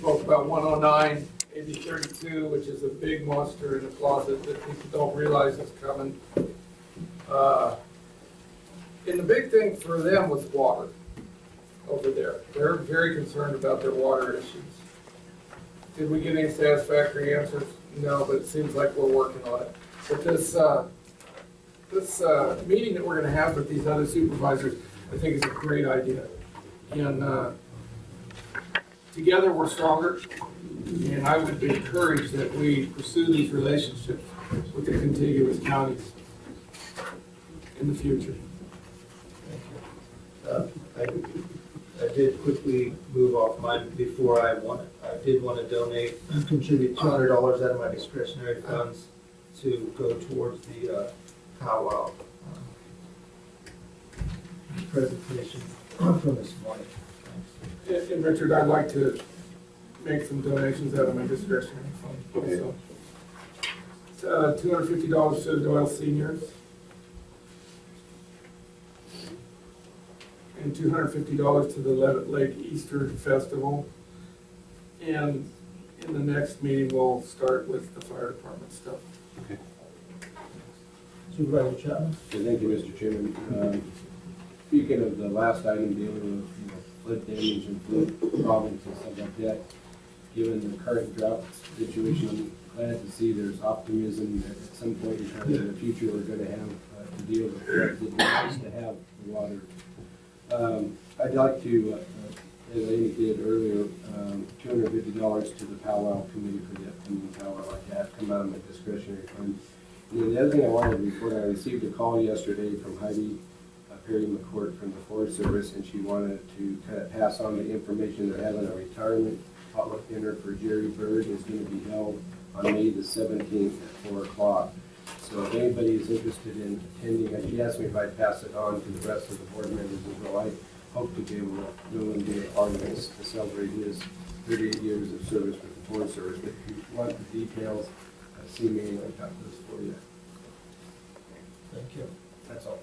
spoke about 109, AB 32, which is a big monster in the closet that people don't realize is coming. And the big thing for them was water over there. They're very concerned about their water issues. Did we get any satisfactory answers? No, but it seems like we're working on it. But this meeting that we're going to have with these other supervisors, I think is a great idea. And together we're stronger, and I would encourage that we pursue these relationships with the contiguous counties in the future. I did quickly move off mine before I did want to donate, contribute $200 out of my discretionary funds to go towards the powwow presentation from this morning. Thanks. And Richard, I'd like to make some donations out of my discretionary fund also. It's $250 to the Doyle seniors and $250 to the Levitt Lake Easter Festival. And in the next meeting, we'll start with the fire department stuff. Okay. Supervisor Chapman? Thank you, Mr. Chairman. Speaking of the last item dealing with flood damage and flood problems and stuff like that, given the current drought situation, I'm glad to see there's optimism that at some point in time in the future we're going to have to deal with floods. It's nice to have the water. I'd like to, as I indicated earlier, $250 to the powwow committee for the upcoming powwow like that, come out of my discretionary fund. And then the other thing I wanted to report, I received a call yesterday from Heidi Perry McCourt from the Forest Service, and she wanted to kind of pass on the information they're having a retirement potluck dinner for Jerry Bird is going to be held on May the 17th at 4 o'clock. So if anybody is interested in attending, she asked me if I'd pass it on to the rest of the board members as well. I hope to be able to go and be a part of this to celebrate his 38 years of service with the Forest Service. But if you want the details, see me and I've got this for you. Thank you. That's all.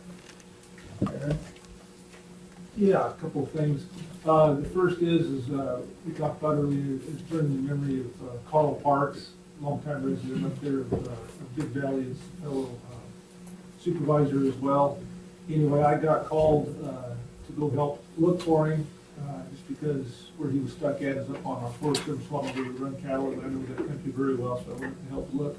Aaron? Yeah, a couple of things. The first is we talked about earlier, it's during the memory of Carl Parks, longtime resident up there of Big Valley, is a fellow supervisor as well. Anyway, I got called to go help look for him, just because where he was stuck at is up on our Forest Service farm where we run cattle, and I know that country very well, so I went to help look.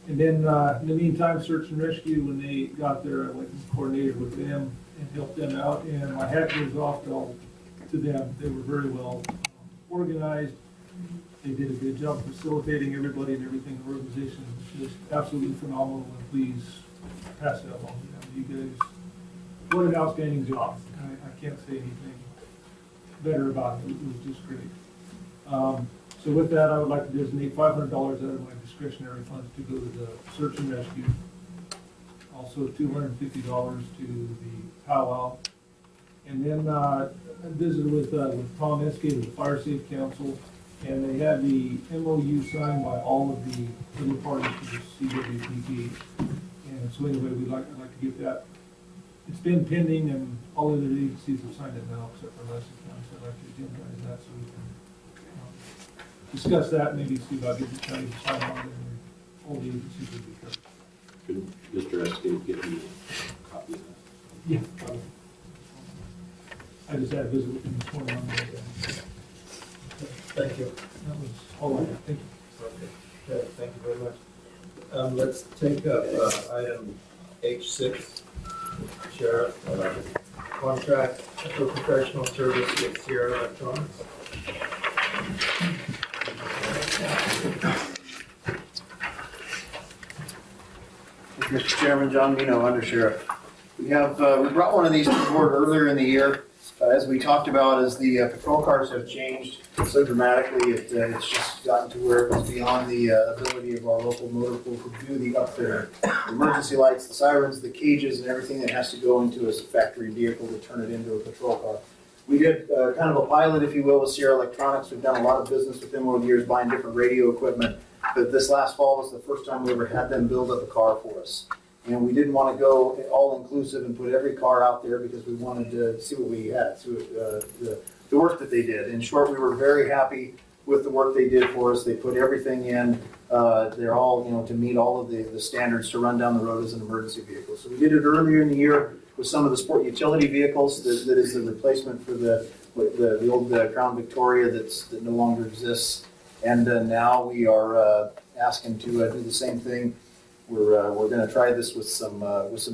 And then in the meantime, search and rescue, when they got there, I went and coordinated with them and helped them out. And my hat goes off to them. They were very well organized. They did a good job facilitating everybody and everything. The organization was just absolutely phenomenal. And please pass that along to them. You guys, what an outstanding job. I can't say anything better about it. It was just great. So with that, I would like to designate $500 out of my discretionary funds to go to the search and rescue. Also $250 to the powwow. And then I visited with Tom Eske of the Fire Safe Council, and they had the MOU signed by all of the other parties to the CWPP. And so anyway, I'd like to get that. It's been pending, and all other agencies have signed it now, except for Lassen County. So I'd like to agendize that so we can discuss that, maybe see about getting the county to sign on it, and all the agencies would be covered. Could Mr. Eskin get me a copy of that? Yeah. I just had a visit with him this morning on that. Thank you. That was all I had. Thank you. Okay, thank you very much. Let's take up item H6, Sheriff, contract for professional service with Sierra Electronics. Mr. Chairman, John Mino, Undersheriff. We brought one of these to the board earlier in the year. As we talked about, as the patrol cars have changed so dramatically, it's just gotten to where it was beyond the ability of our local motor pool to do the emergency lights, the sirens, the cages, and everything that has to go into a factory vehicle to turn it into a patrol car. We did kind of a pilot, if you will, with Sierra Electronics. We've done a lot of business with them over the years, buying different radio equipment. But this last fall was the first time we ever had them build up a car for us. And we didn't want to go all-inclusive and put every car out there because we wanted to see what we had, see the work that they did. In short, we were very happy with the work they did for us. They put everything in. They're all, to meet all of the standards to run down the road as an emergency vehicle. So we did it earlier in the year with some of the sport utility vehicles. That is the replacement for the old Crown Victoria that no longer exists. And now we are asking to do the same thing. We're going to try this with some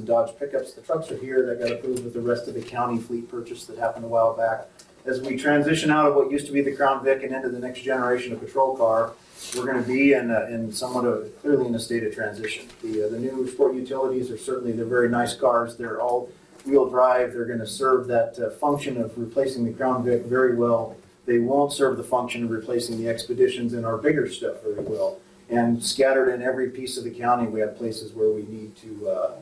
Dodge pickups. The trucks are here. That got approved with the rest of the county fleet purchase that happened a while back. As we transition out of what used to be the Crown Vic and into the next generation of patrol car, we're going to be in somewhat of clearly in a state of transition. The new sport utilities they're very nice cars. They're all wheel drive. They're going to serve that function of replacing the Crown Vic very well. They won't serve the function of replacing the Expeditions and our bigger stuff very well. And scattered in every piece of the county, we have places where we need to,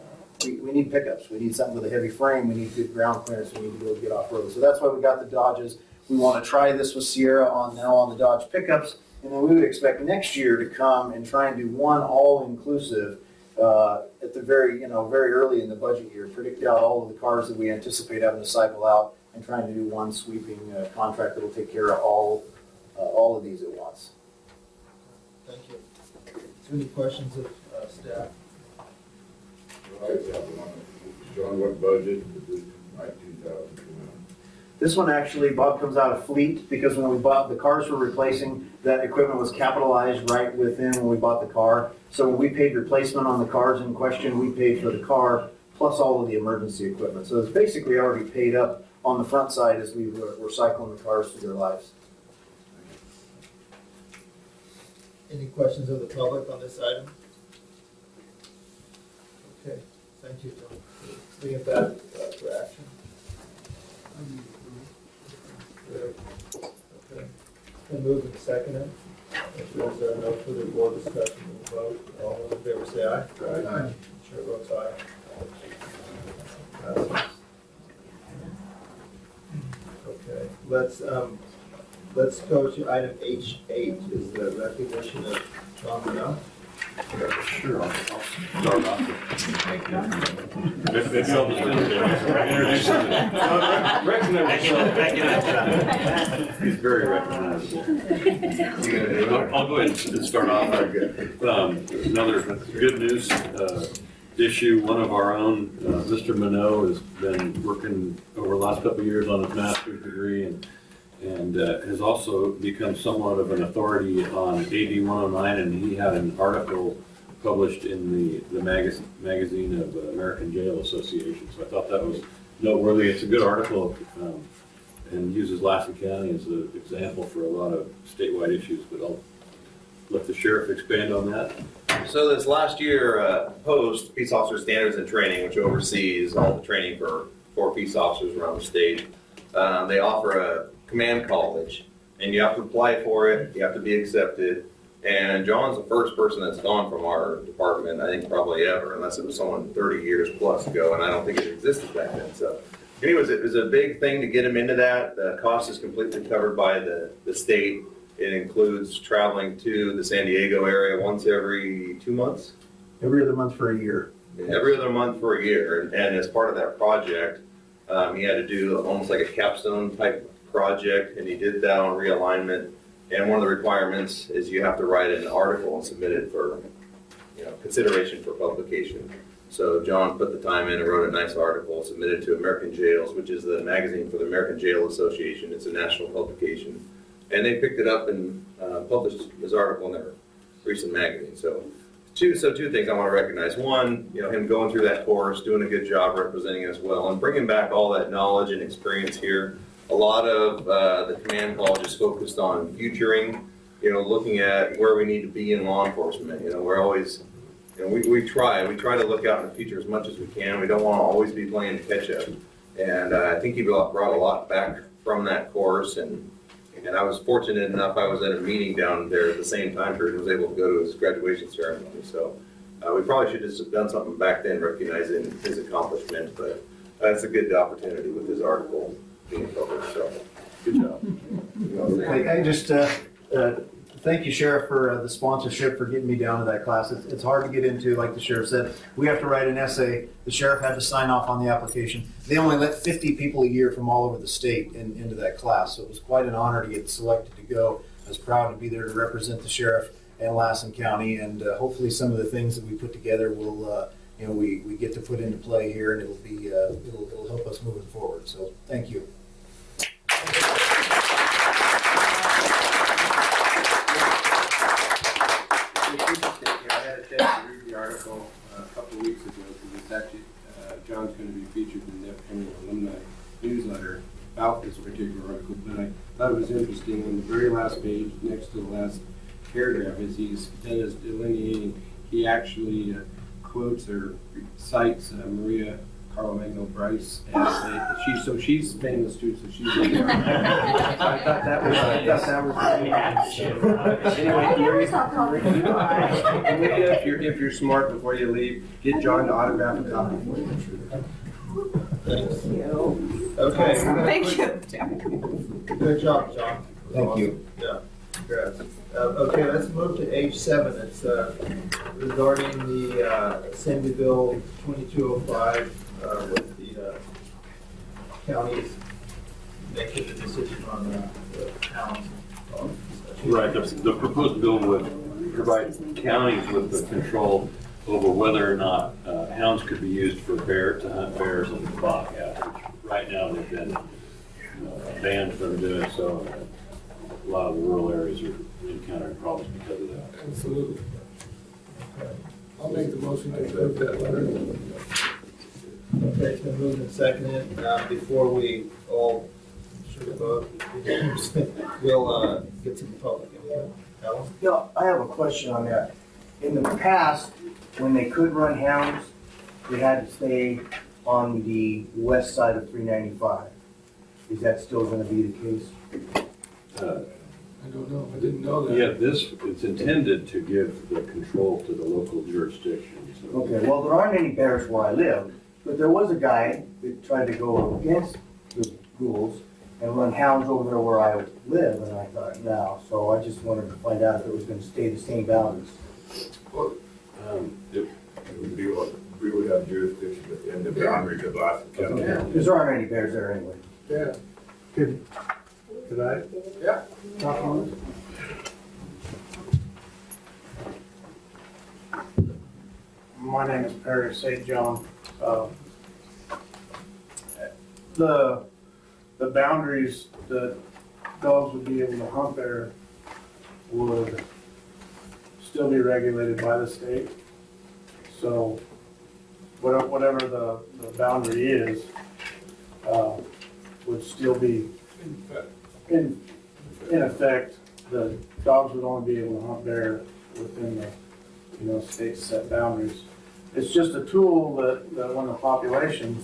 we need pickups. We need something with a heavy frame. We need good ground clearance. We need to be able to get off road. So that's why we got the Dodges. We want to try this with Sierra now on the Dodge pickups. And then we would expect next year to come and try and do one all-inclusive at the very early in the budget year. Predict out all of the cars that we anticipate having to cycle out and trying to do one sweeping contract that will take care of all of these at once. Thank you. So any questions of staff? John, what budget is it? 19,000. This one actually, Bob, comes out of fleet because when we bought the cars we're replacing, that equipment was capitalized right within when we bought the car. So when we paid replacement on the cars in question, we paid for the car plus all of the emergency equipment. So it's basically already paid up on the front side as we were cycling the cars through their lives. Any questions of the public on this item? Okay, thank you, John. Bring it back for action. Okay. Been moved and seconded. If there's no further board discussion, we'll vote. All those in favor say aye. Aye. Chair votes aye. Passes. Okay, let's go to item H8, is the recognition of John Minow. Sure, I'll start off. Thank you. Maybe I'll just introduce him. He's very recognizable. I'll go ahead and start off. Another good news issue. One of our own, Mr. Minot, has been working over the last couple of years on his master's degree and has also become somewhat of an authority on AB 109, and he had an article published in the magazine of American Jail Association. So I thought that was noteworthy. It's a good article and uses Lassen County as an example for a lot of statewide issues, but I'll let the sheriff expand on that. So this last year, POST, Peace Officer Standards and Training, which oversees all the training for peace officers around the state, they offer a command college, and you have to apply for it, you have to be accepted, and John's the first person that's gone from our department, I think probably ever, unless it was someone 30 years plus ago, and I don't think it existed back then. So anyways, it was a big thing to get him into that. The cost is completely covered by the state. It includes traveling to the San Diego area once every 2 months. Every other month for a year. Every other month for a year, and as part of that project, he had to do almost like a capstone type project, and he did that on realignment. And one of the requirements is you have to write an article and submit it for, consideration for publication. So John put the time in and wrote a nice article, submitted to American Jails, which is the magazine for the American Jail Association. It's a national publication, and they picked it up and published his article in their recent magazine. So two things I want to recognize. One, him going through that course, doing a good job representing us well, and bringing back all that knowledge and experience here. A lot of the command college is focused on futuring, looking at where we need to be in law enforcement. We're always, we try to look out in the future as much as we can. We don't want to always be playing catch up. And I think he brought a lot back from that course. And I was fortunate enough, I was at a meeting down there at the same time period and was able to go to his graduation ceremony. So we probably should have just done something back then recognizing his accomplishment, but that's a good opportunity with his article being published. So good job. I just thank you, Sheriff, for the sponsorship for getting me down to that class. It's hard to get into, like the Sheriff said. We have to write an essay. The Sheriff had to sign off on the application. They only let 50 people a year from all over the state into that class, so it was quite an honor to get selected to go. is proud to be there to represent the sheriff and Lassen County, and hopefully some of the things that we put together will, we get to put into play here, and it'll help us moving forward. So thank you. I had a chance to read the article a couple of weeks ago, because it's actually, John's going to be featured in the upcoming alumni newsletter about this particular article, but I thought it was interesting. On the very last page, next to the last paragraph, as he's delineating, he actually quotes or cites Maria Carlo Bryce as she's famous too, so she's in there. I thought that was anyway, if you're smart, before you leave, get John to autograph a copy for you. Okay. Thank you, Jim. Good job, John. Thank you. Yeah, congrats. Okay, let's move to H7. It's regarding the Assembly Bill 2205 with the counties making the decision on the towns. Right, the proposed bill would provide counties with the control over whether or not hounds could be used to hunt bears and bobcats, which right now they've been banned from doing so. A lot of the rural areas are encountering problems because of that. Absolutely. I'll make the motion to approve that letter. Okay, it's been moved and seconded. Before we all should vote, we'll get to the public input. Alan? Yeah, I have a question on that. In the past, when they could run hounds, they had to stay on the west side of 395. Is that still gonna be the case? I don't know, I didn't know that. Yeah, it's intended to give the control to the local jurisdiction. So. Okay, well, there aren't any bears where I live, but there was a guy that tried to go against the rules and run hounds over there where I live, and I thought, no. So I just wanted to find out if it was gonna stay the same boundaries. It would be what we would have jurisdiction within the boundaries of Lassen County. Because there aren't any bears there anyway. Yeah. Could I? Yeah. Talk on it? My name is Perry St. John. The boundaries that dogs would be able to hunt there would still be regulated by the state. So whatever the boundary is, would still be in effect. The dogs would only be able to hunt bear within the state set boundaries. It's just a tool that when the population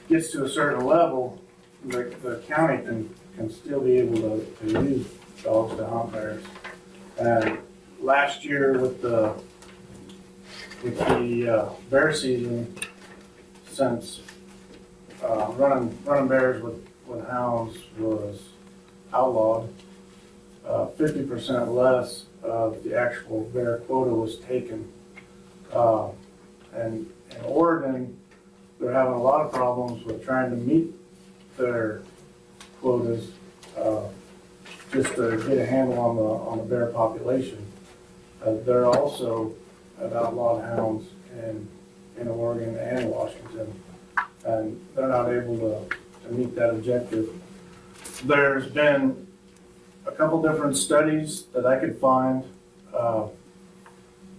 gets to a certain level, the county can still be able to use dogs to hunt bears. And last year with the bear season, since running bears with hounds was outlawed, 50% less of the actual bear quota was taken. And in Oregon, they're having a lot of problems with trying to meet their quotas, just to get a handle on the bear population. They're also have outlawed hounds in Oregon and Washington, and they're not able to meet that objective. There's been a couple different studies that I could find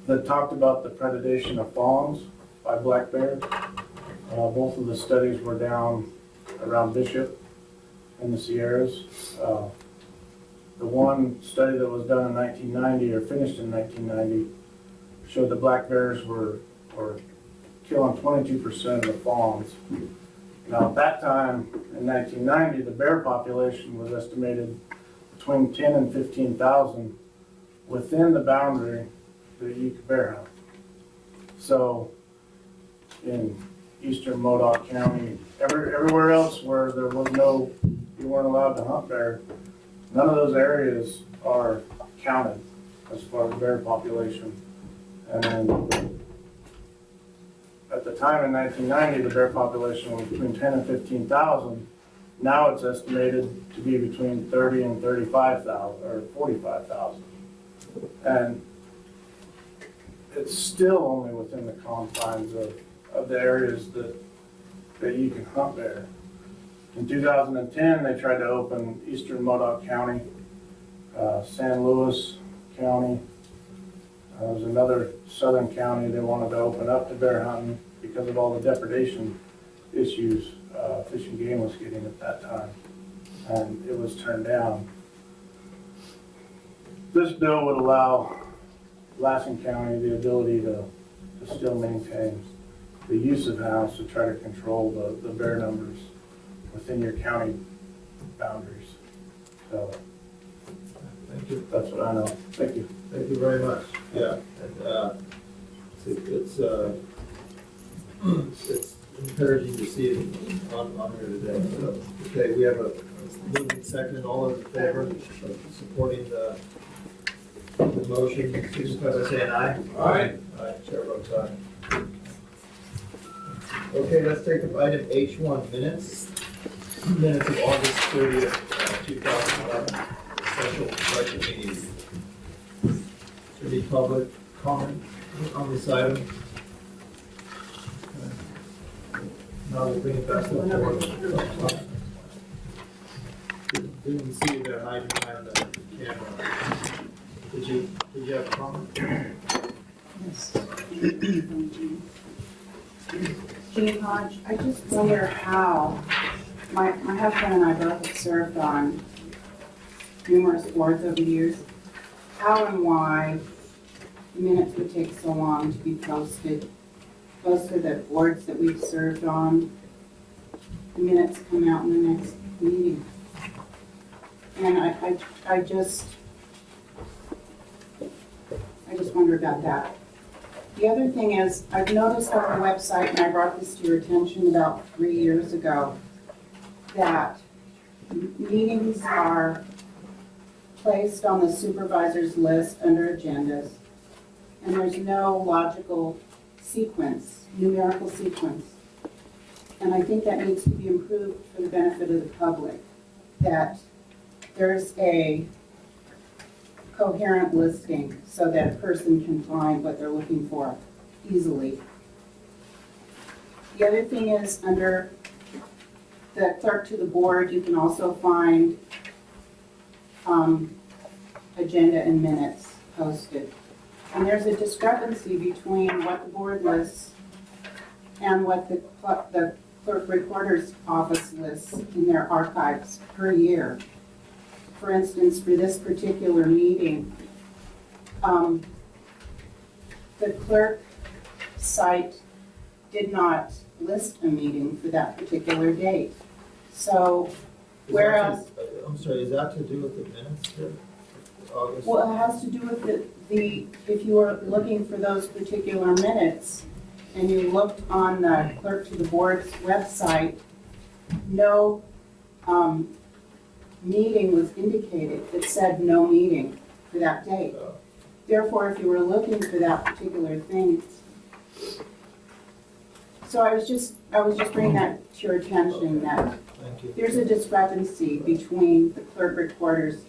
that talked about the predation of fawns by black bears. Both of the studies were down around Bishop in the Sierras. The one study that was done in 1990 or finished in 1990 showed the black bears were killing 22% of the fawns. Now at that time, in 1990, the bear population was estimated between 10 and 15,000 within the boundary that you could bear hunt. So in eastern Modoc County, everywhere else where there was you weren't allowed to hunt bear, none of those areas are counted as far as bear population. And then at the time in 1990, the bear population was between 10 and 15,000, Now it's estimated to be between 30 and 35,000, or 45,000. And it's still only within the confines of the areas that you can hunt bear. In 2010, they tried to open eastern Modoc County, San Luis County. There was another southern county they wanted to open up to bear hunting because of all the depredation issues Fish and Game was getting at that time, and it was turned down. This bill would allow Lassen County the ability to still maintain the use of hounds to try to control the bear numbers within your county boundaries. So Thank you. that's what I know. Thank you. Thank you very much. Yeah, and it's encouraging to see it on here today. So, okay, we have a moving second. All those in favor of supporting the motion, signify by saying aye. Aye. Aye, chair votes aye. Okay, let's take up item H1, minutes. Minutes of August 30th, 2011, special budget meeting. Should be public comment on this item. Now we'll bring it back to the board. Didn't see you there hiding behind the camera. Did you have a comment? Yes. Jean Hodge, I just wonder how, my husband and I both have served on numerous boards over the years, how and why minutes would take so long to be posted. Most of the boards that we've served on, the minutes come out in the next meeting. And I just wonder about that. The other thing is, I've noticed on the website, and I brought this to your attention about 3 years ago, that meetings are placed on the supervisor's list under agendas, and there's no logical sequence, numerical sequence. And I think that needs to be improved for the benefit of the public, that there's a coherent listing so that a person can find what they're looking for easily. The other thing is, under the clerk to the board, you can also find agenda and minutes posted. And there's a discrepancy between what the board lists and what the clerk recorder's office lists in their archives per year. For instance, for this particular meeting, the clerk site did not list a meeting for that particular date. So, whereas, I'm sorry, is that to do with the minutes here? August? well, it has to do with if you were looking for those particular minutes and you looked on the clerk to the board's website, no meeting was indicated. It said no meeting for that date. Therefore, if you were looking for that particular thing, so I was just bringing that to your attention, that Thank you. there's a discrepancy between the clerk recorder's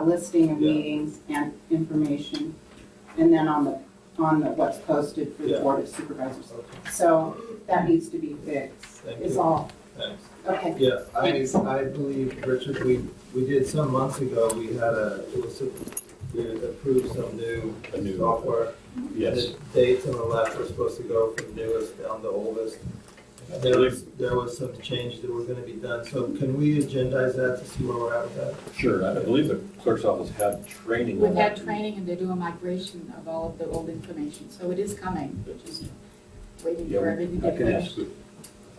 listing of Yeah. meetings and information, and then on the what's posted for the Yeah. Board of Supervisors. Okay, So that needs to be fixed, Thank is you. all. thanks. Okay. Yeah, Thanks. I believe, Richard, we did some months ago, we approved some new software. Yes. The dates on the left were supposed to go from newest down to oldest. There was some changes that were gonna be done, so can we agendize that to see where we're at with that? Sure, I believe the clerk's office had training. We've had training and they're doing a migration of all of the old information, so it is coming, we're just waiting for everything to I can be ask. finished.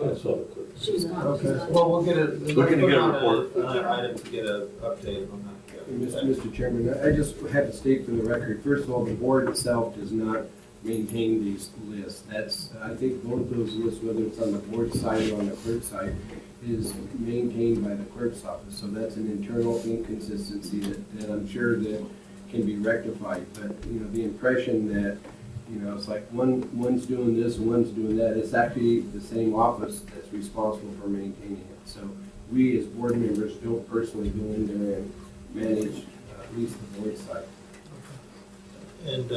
I saw the clerk. She's gone. Okay, well, we'll get it. Looking to get a report. Item to get an update on that. Mr. Chairman, I just had to state for the record, first of all, the board itself does not maintain these lists. That's, I think both of those lists, whether it's on the board side or on the clerk side, is maintained by the clerk's office. So that's an internal inconsistency that I'm sure that can be rectified. But, you know, the impression that, you know, it's like one's doing this and one's doing that, it's actually the same office that's responsible for maintaining it. So we as board members don't personally go in there and manage at least the board side. And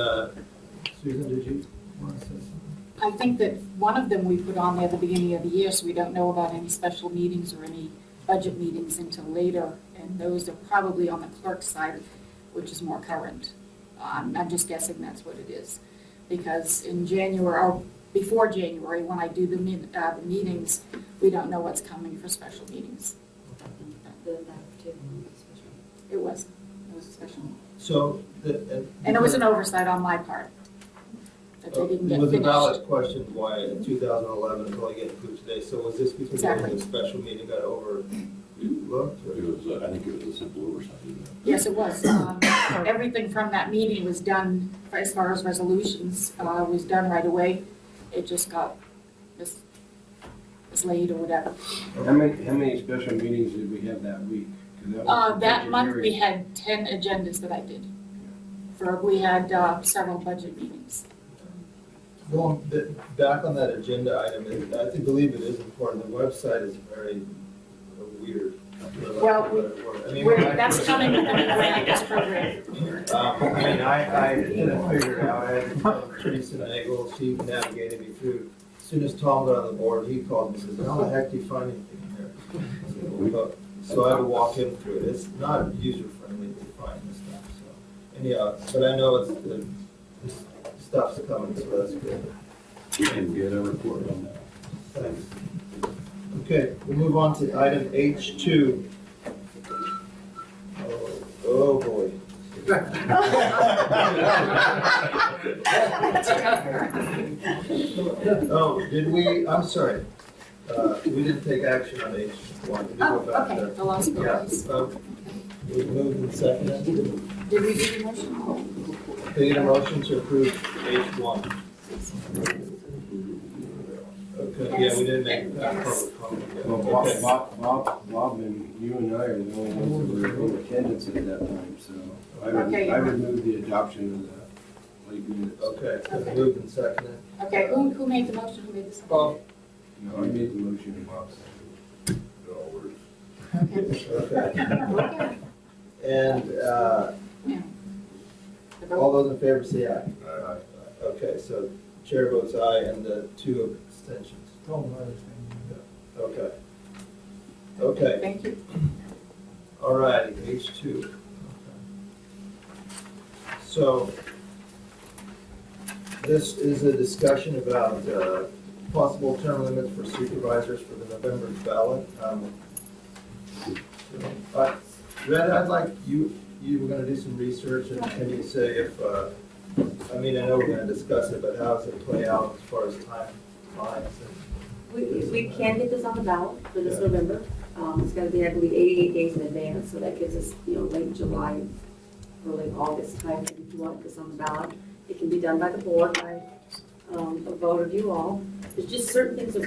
Susan, did you want to say something? I think that one of them we put on there at the beginning of the year, so we don't know about any special meetings or any budget meetings until later. And those are probably on the clerk's side, which is more current. I'm just guessing that's what it is. Because in January, or before January, when I do the meetings, we don't know what's coming for special meetings. It was a special meeting. So, And it was an oversight on my part. That they didn't it get was a finished. valid question why in 2011 it's only getting approved today. So was this because Exactly. the special meeting got overlooked? or- It was, I think it was a simple oversight, isn't it? Yes, it was. Everything from that meeting was done, as far as resolutions, was done right away. It just got mislaid or whatever. How many special meetings did we have that week? 'Cause that was the That budget month, we hearing. had 10 agendas that I did. We had several budget meetings. Going back on that agenda item, I think, believe it is important. The website is very weird. Well, I mean, That's coming with the new land use program. I mean, I couldn't figure it out. I had to tell Teresa Nagel, she navigated me through. As soon as Tom got on the board, he called me and says, how the heck do you find anything here? So I had to walk him through it. It's not user friendly to find this stuff, so. Anyhow, but I know the stuff's coming, so that's good. We can get a report on that. Thanks. Okay, we'll move on to item H2. Oh, boy. Oh, did we, I'm sorry, we didn't take action on H1. Did we go back Okay, there? the last Yeah, one. we moved and seconded. Did we do the motion? Can I get a motion to approve H1? Okay, yeah, we didn't make that public comment yet. Well, Okay. Bob and you and I are the only ones that were in attendance at that time, so Okay. I would move the adoption of the late minutes. Okay, so moved and seconded. Okay, who made the motion, who made the second? Bob? No, I made the motion and Bob seconded. It all works. Okay. Okay. And Yeah. The all vote. those in favor say aye. Aye. Okay, so chair votes aye and the 2 abstentions. Tom, I understand. Okay. Okay, Thank you. all righty, H2. So this is a discussion about possible term limits for supervisors for the November ballot. Red, I'd like you were gonna do some research, and can you say if, I mean, I know we're gonna discuss it, but how does it play out as far as timelines? We can get this on the ballot for this Yeah. November. It's gotta be, I believe, 88 days in advance, so that gives us, late July, early August time if you want this on the ballot. It can be done by the board, by a vote of you all. There's just certain things of,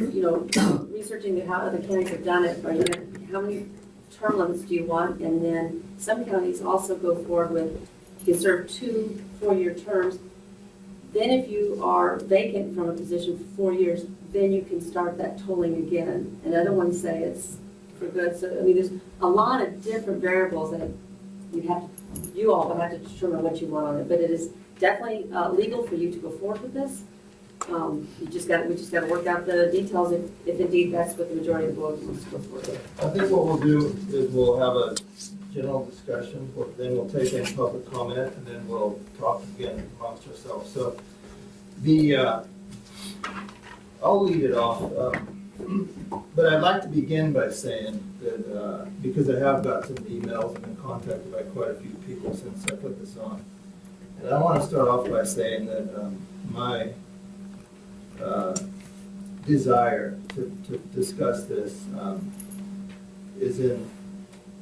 researching how other counties have done it, or how many term limits do you want? And then some counties also go forward with, you can serve 2 4-year terms. Then if you are vacant from a position for 4 years, then you can start that tolling again. And other ones say it's for good. So, I mean, there's a lot of different variables that you all would have to determine what you want on it. But it is definitely legal for you to go forward with this. We just got to work out the details if indeed that's what the majority of the board wants to go forward with. I think what we'll do is we'll have a general discussion, then we'll take in public comment, and then we'll talk again amongst ourselves. So I'll lead it off, but I'd like to begin by saying that, because I have got some emails and been contacted by quite a few people since I put this on. And I want to start off by saying that my desire to discuss this is in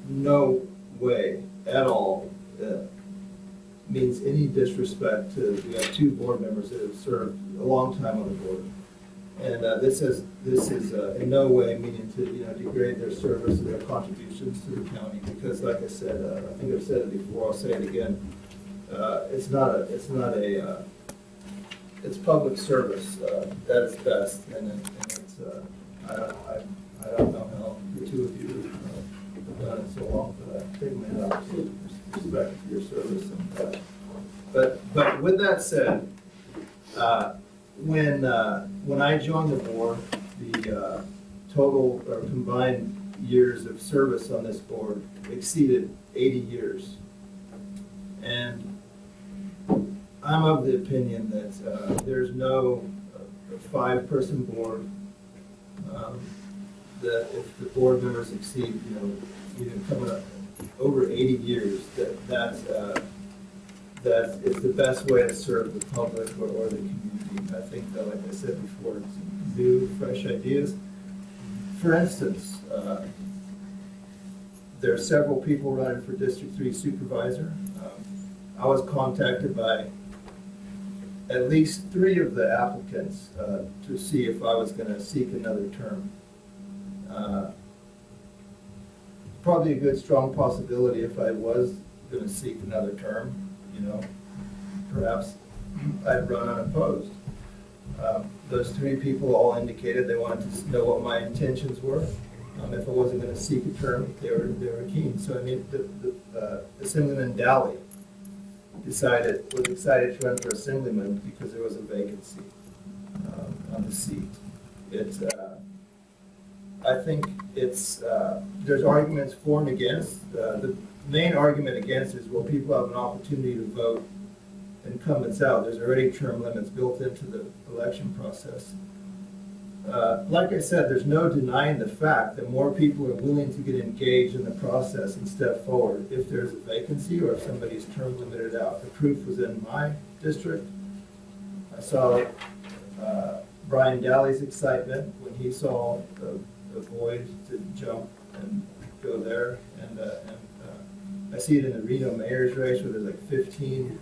no way at all means any disrespect to, we have 2 board members that have served a long time on the board. And this is in no way meaning to, degrade their service or their contributions to the county, because like I said, I think I've said it before, I'll say it again, it's public service, that is best, and it's, I don't know how the 2 of you with that said, when I joined the board, the total or combined years of service on this board exceeded 80 years. And I'm of the opinion that there's no 5-person board, that if the board members exceed, coming up over 80 years, that it's the best way to serve the public or the community. I think that, like I said before, it's new, fresh ideas. For instance, there are several people running for District 3 Supervisor. I was contacted by at least 3 of the applicants to see if I was going to seek another term. Probably a good, strong possibility if I was going to seek another term, perhaps I'd run unopposed. Those 3 people all indicated they wanted to know what my intentions were. If I wasn't going to seek a term, they were keen. So I mean, Assemblyman Dally was excited to run for assemblyman because there was a vacancy on the seat. I think there's arguments for and against. The main argument against is, well, people have an opportunity to vote incumbents out. There's already term limits built into the election process. Like I said, there's no denying the fact that more people are willing to get engaged in the process and step forward if there's a vacancy or if somebody's term limited out. The proof was in my district. I saw Brian Daly's excitement when he saw the void to jump and go there. And I see it in the Reno mayor's race where there's like 15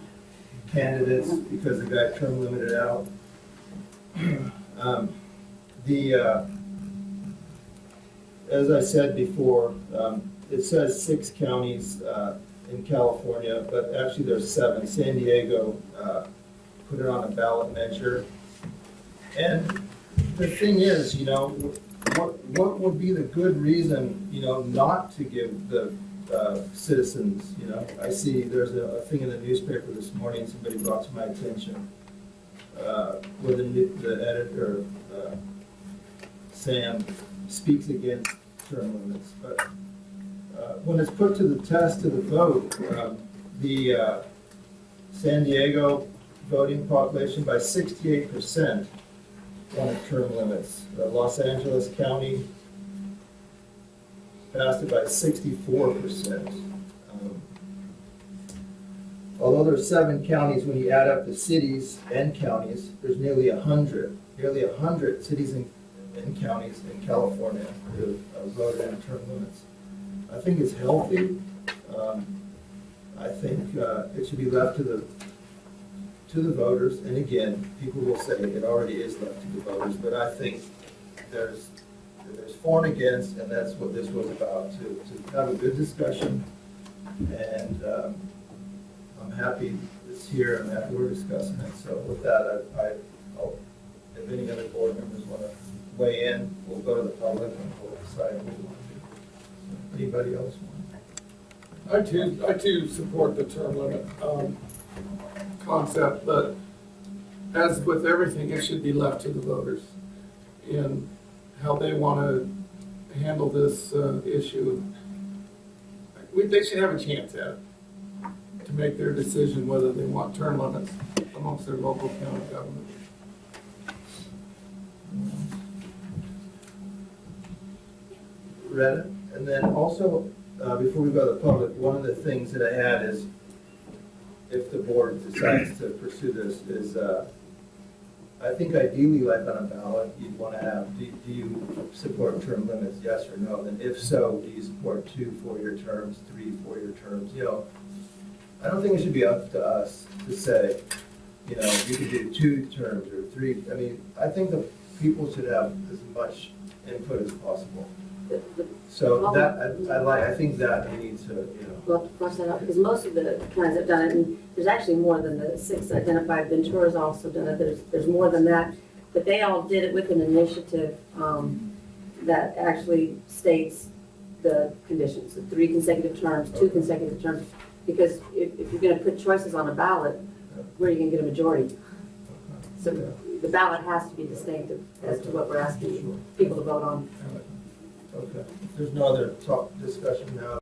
candidates because the guy term limited out. As I said before, it says 6 counties in California, but actually there's 7. San Diego put it on a ballot measure. And the thing is, what would be the good reason, not to give the citizens, I see there's a thing in the newspaper this morning, somebody brought to my attention, where the editor, Sam, speaks against term limits. But when it's put to the test, to the vote, the San Diego voting population by 68% wanted term limits. Los Angeles County passed it by 64%. Although there's 7 counties, when you add up the cities and counties, there's nearly 100 cities and counties in California who voted in term limits. I think it's healthy. I think it should be left to the voters. And again, people will say it already is left to the voters, but I think there's for and against, and that's what this was about, to have a good discussion. And I'm happy it's here. I'm happy we're discussing it. So with that, I'll, if any other board members want to weigh in, we'll go to the public and we'll decide what we want to do. Anybody else want? I too support the term limit concept, but as with everything, it should be left to the voters in how they want to handle this issue. They should have a chance at it to make their decision whether they want term limits amongst their local county government. Read it. And then also, before we go to the public, one of the things that I had is, if the board decides to pursue this, is I think ideally, like on a ballot, you'd want to have, do you support term limits, yes or no? And if so, do you support 2 4-year terms, 3 4-year terms? I don't think it should be up to us to say, you could do 2 terms or 3. I mean, I think the people should have as much input as possible. So that, I think that we need to, We'll have to cross that out, because most of the counties have done it, and there's actually more than the 6 identified. Ventura's also done it, there's more than that, but they all did it with an initiative that actually states the conditions, the 3 consecutive terms, 2 consecutive terms, because if you're gonna put choices on a ballot, where you can get a majority. So the ballot has to be distinctive as to what we're asking people to vote on. Okay, if there's no other discussion now,